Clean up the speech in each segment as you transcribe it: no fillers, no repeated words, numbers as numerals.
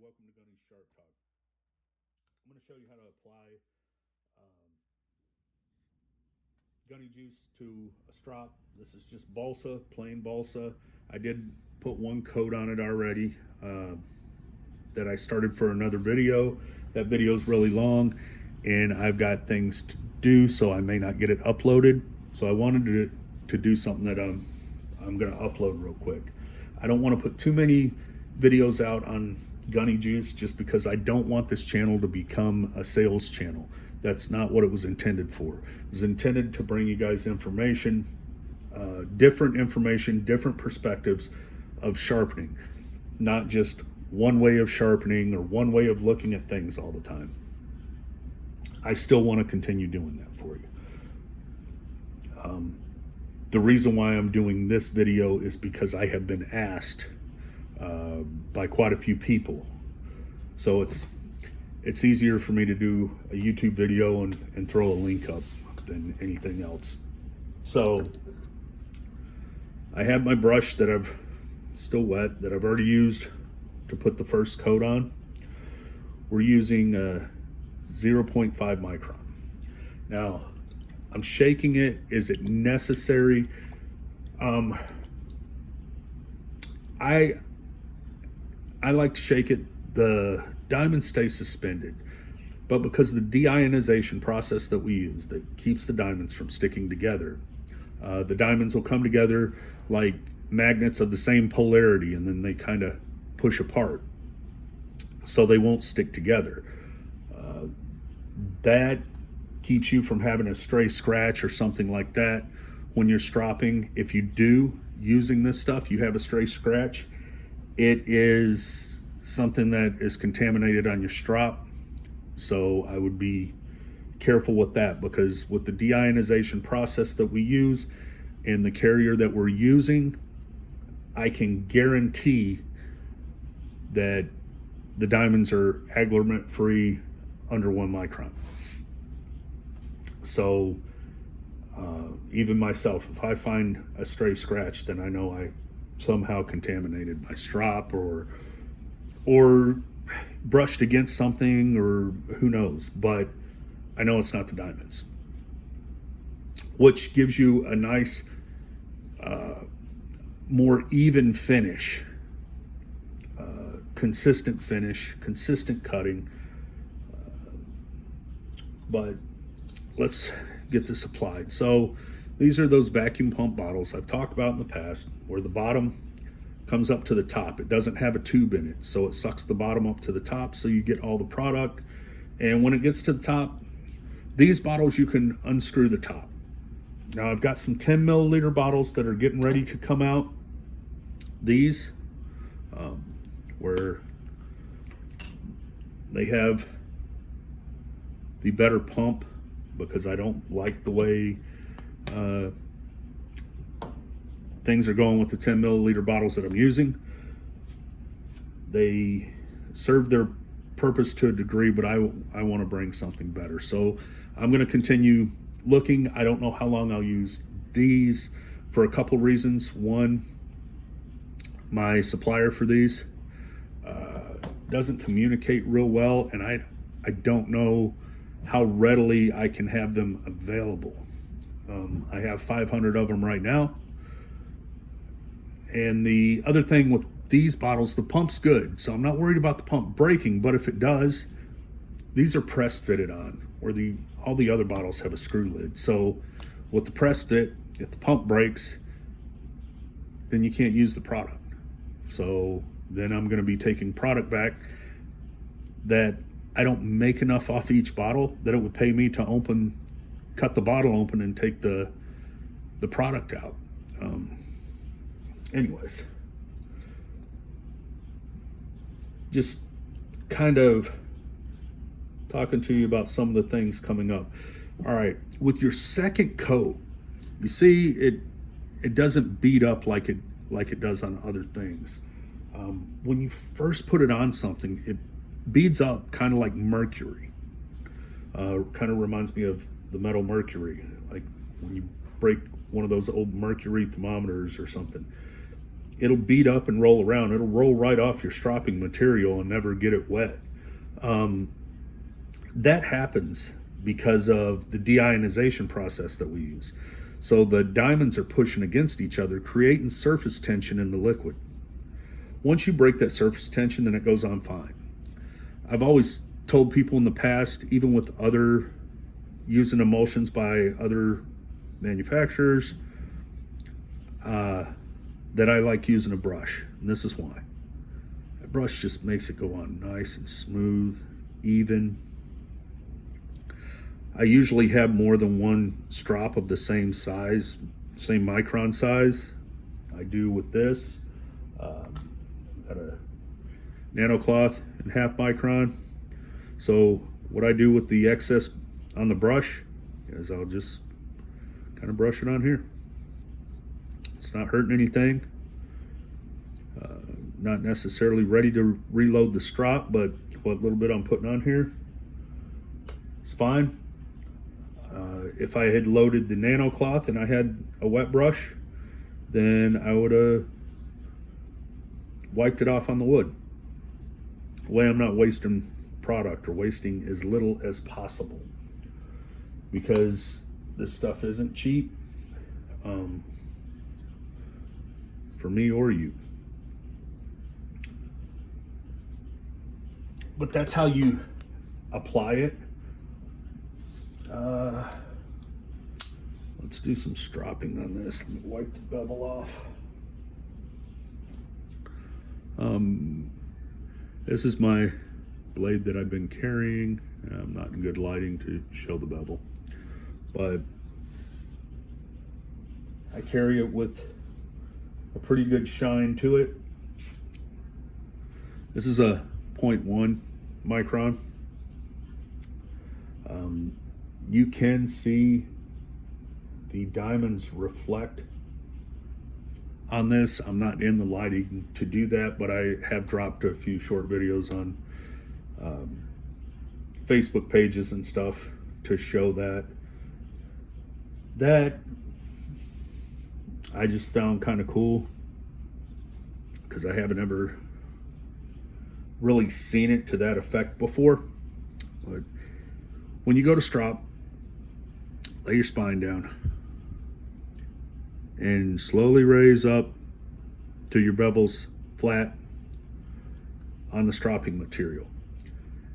welcome to Gunny's Sharp Talk. I'm going to show you how to apply um, Gunny Juice to a strop. This is just balsa, plain balsa. I did put one coat on it already that I started for another video. That video is really long and I've got things to do, so I may not get it uploaded. So I wanted to do something that I'm going to upload real quick. I don't want to put too many videos out on Gunny Juice just because I don't want this channel to become a sales channel. That's not what it was intended for. It was intended to bring you guys information, different perspectives of sharpening, not just one way of sharpening or one way of looking at things all the time. I still want to continue doing that for you. The reason why I'm doing this video is because I have been asked by quite a few people. So it's easier for me to do a YouTube video and throw a link up than anything else. So I have my brush that I've still wet, that I've already used to put the first coat on. We're using 0.5 micron. Now, I'm shaking it. Is it necessary? I like to shake it. The diamonds stay suspended, but because of the deionization process that we use that keeps the diamonds from sticking together, the diamonds will come together like magnets of the same polarity, and then they kind of push apart, so they won't stick together. That keeps you from having a stray scratch or something like that when you're stropping. If you do, using this stuff, you have a stray scratch, it is something that is contaminated on your strop. So I would be careful with that, because with the deionization process that we use and the carrier that we're using, I can guarantee that the diamonds are agglomeratant free under 1 micron. So even myself, if I find a stray scratch, then I know I somehow contaminated my strop or brushed against something, or who knows, but I know it's not the diamonds, which gives you a nice more even finish, consistent finish, consistent cutting. But let's get this applied. So these are those vacuum pump bottles I've talked about in the past, where the bottom comes up to the top. It doesn't have a tube in it, so it sucks the bottom up to the top, so you get all the product. And when it gets to the top, these bottles, you can unscrew the top. Now I've got some 10 milliliter bottles that are getting ready to come out. These where they have the better pump, because I don't like the way things are going with the 10 milliliter bottles that I'm using. They serve their purpose to a degree, but I want to bring something better. So I'm going to continue looking. I don't know how long I'll use these for a couple reasons. One, my supplier for these doesn't communicate real well, and I don't know how readily I can have them available. I have 500 of them right now. And the other thing with these bottles, the pump's good, so I'm not worried about the pump breaking, but if it does, these are press fitted on, where all the other bottles have a screw lid. So with the press fit, if the pump breaks, then you can't use the product. So then I'm going to be taking product back that I don't make enough off each bottle that it would pay me to cut the bottle open and take the product out. Anyways, just kind of talking to you about some of the things coming up. All right, with your second coat, you see it doesn't beat up like it does on other things. When you first put it on something, it beads up kind of like mercury. Kind of reminds me of the metal mercury, like when you break one of those old mercury thermometers or something. it'll beat up and roll around. It'll roll right off your stropping material and never get it wet. That happens because of the deionization process that we use. So the diamonds are pushing against each other, creating surface tension in the liquid. Once you break that surface tension, then it goes on fine. I've always told people in the past, even with other using emulsions by other manufacturers, that I like using a brush, and this is why. A brush just makes it go on nice and smooth, even. I usually have more than one strop of the same size, same micron size. I do with this. Got a nano cloth in 1/2 micron. So what I do with the excess on the brush is I'll just kind of brush it on here. It's not hurting anything. Not necessarily ready to reload the strop, but what little bit I'm putting on here is fine. If I had loaded the nano cloth and I had a wet brush, then I would have wiped it off on the wood. That way I'm not wasting product, or wasting as little as possible, because this stuff isn't cheap for me or you. But that's how you apply it. Let's do some stropping on this. Let me wipe the bevel off. This is my blade that I've been carrying. I'm not in good lighting to show the bevel, but I carry it with a pretty good shine to it. This is a 0.1 micron. You can see the diamonds reflect on this. I'm not in the lighting to do that, but I have dropped a few short videos on Facebook pages and stuff to show that. That I just found kind of cool, because I haven't ever really seen it to that effect before. But when you go to strop, lay your spine down and slowly raise up to your bevels flat on the stropping material.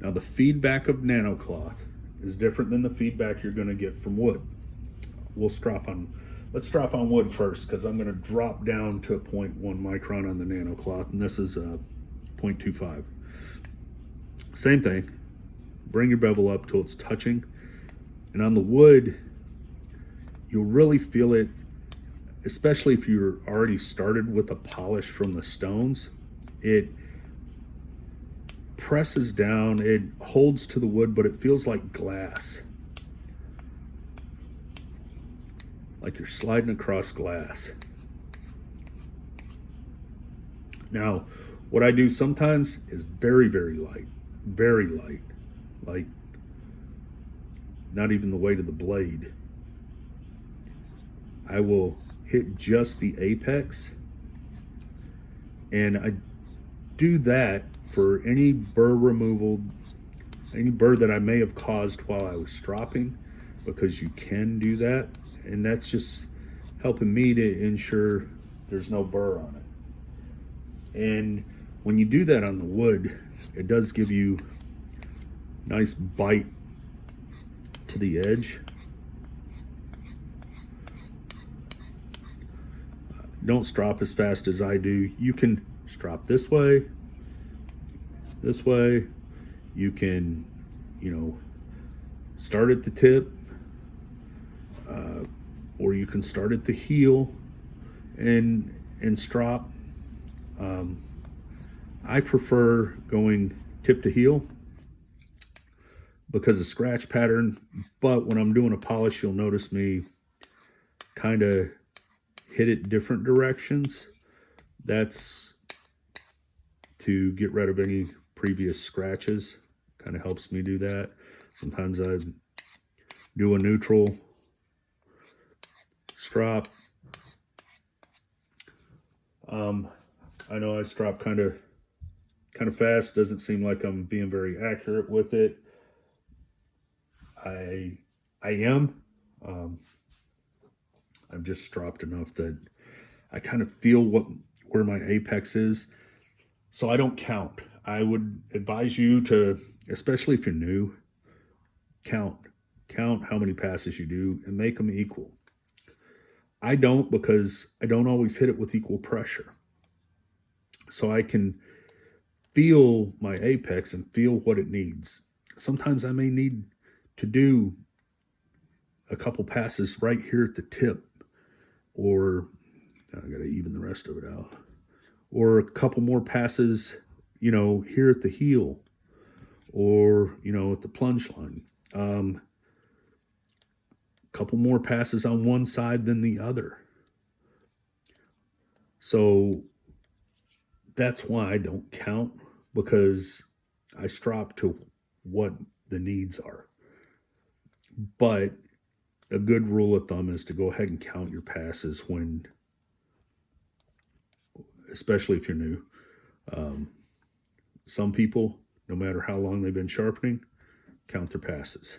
Now the feedback of nano cloth is different than the feedback you're going to get from wood. Let's strop on wood first, because I'm going to drop down to a 0.1 micron on the nano cloth, and this is a 0.25. Same thing. Bring your bevel up till it's touching, and on the wood you'll really feel it, especially if you're already started with a polish from the stones. It presses down, it holds to the wood, but it feels like glass, like you're sliding across glass. Now what I do sometimes is very light, like not even the weight of the blade. I will hit just the apex, and I do that for any burr removal, any burr that I may have caused while I was stropping, because you can do that, and that's just helping me to ensure there's no burr on it. And when you do that on the wood, it does give you a nice bite to the edge. Don't strop as fast as I do. You can strop this way. You can, start at the tip, or you can start at the heel and strop. I prefer going tip to heel because of scratch pattern, but when I'm doing a polish, you'll notice me kind of hit it different directions. That's to get rid of any previous scratches. Kind of helps me do that. Sometimes I do a neutral strop, I know I strop kind of fast. Doesn't seem like I'm being very accurate with it. I am. I've just stropped enough that I kind of feel where my apex is, so I don't count. I would advise you to, especially if you're new, count how many passes you do and make them equal. I don't, because I don't always hit it with equal pressure, so I can feel my apex and feel what it needs. Sometimes I may need to do a couple passes right here at the tip, or I got to even the rest of it out, or a couple more passes, here at the heel, or at the plunge line. Couple more passes on one side than the other. So that's why I don't count, because I strop to what the needs are. But a good rule of thumb is to go ahead and count your passes especially if you're new. Some people, no matter how long they've been sharpening, count their passes.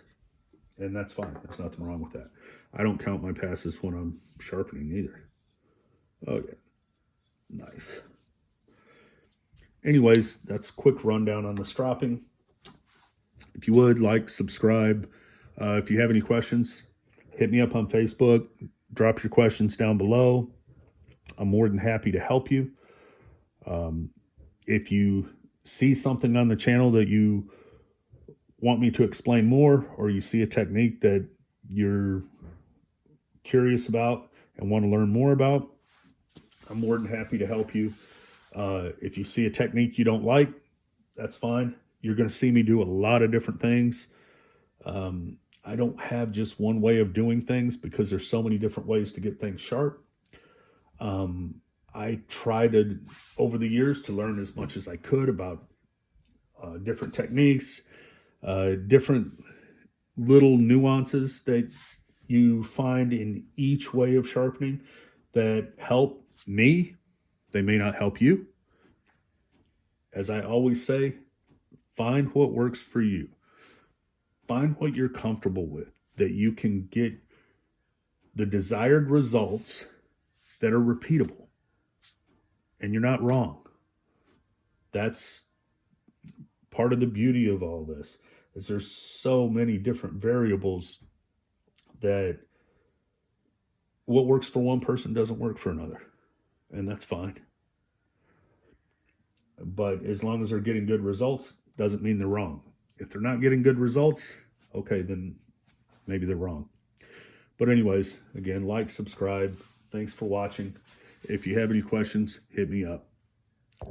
And that's fine. There's nothing wrong with that. I don't count my passes when I'm sharpening either. Oh, yeah. Nice. Anyways, that's a quick rundown on the stropping. If you would, like, subscribe. If you have any questions, hit me up on Facebook. Drop your questions down below. I'm more than happy to help you. If you see something on the channel that you want me to explain more, or you see a technique that you're curious about and want to learn more about, I'm more than happy to help you. If you see a technique you don't like, that's fine. You're going to see me do a lot of different things. I don't have just one way of doing things, because there's so many different ways to get things sharp. I tried over the years to learn as much as I could about different techniques, different little nuances that you find in each way of sharpening that help me. They may not help you. As I always say, find what works for you. Find what you're comfortable with, that you can get the desired results that are repeatable. And you're not wrong. That's part of the beauty of all this, is there's so many different variables that what works for one person doesn't work for another. And that's fine. But as long as they're getting good results, doesn't mean they're wrong. If they're not getting good results, okay, then maybe they're wrong. But anyways, again, like, subscribe. Thanks for watching. If you have any questions, hit me up.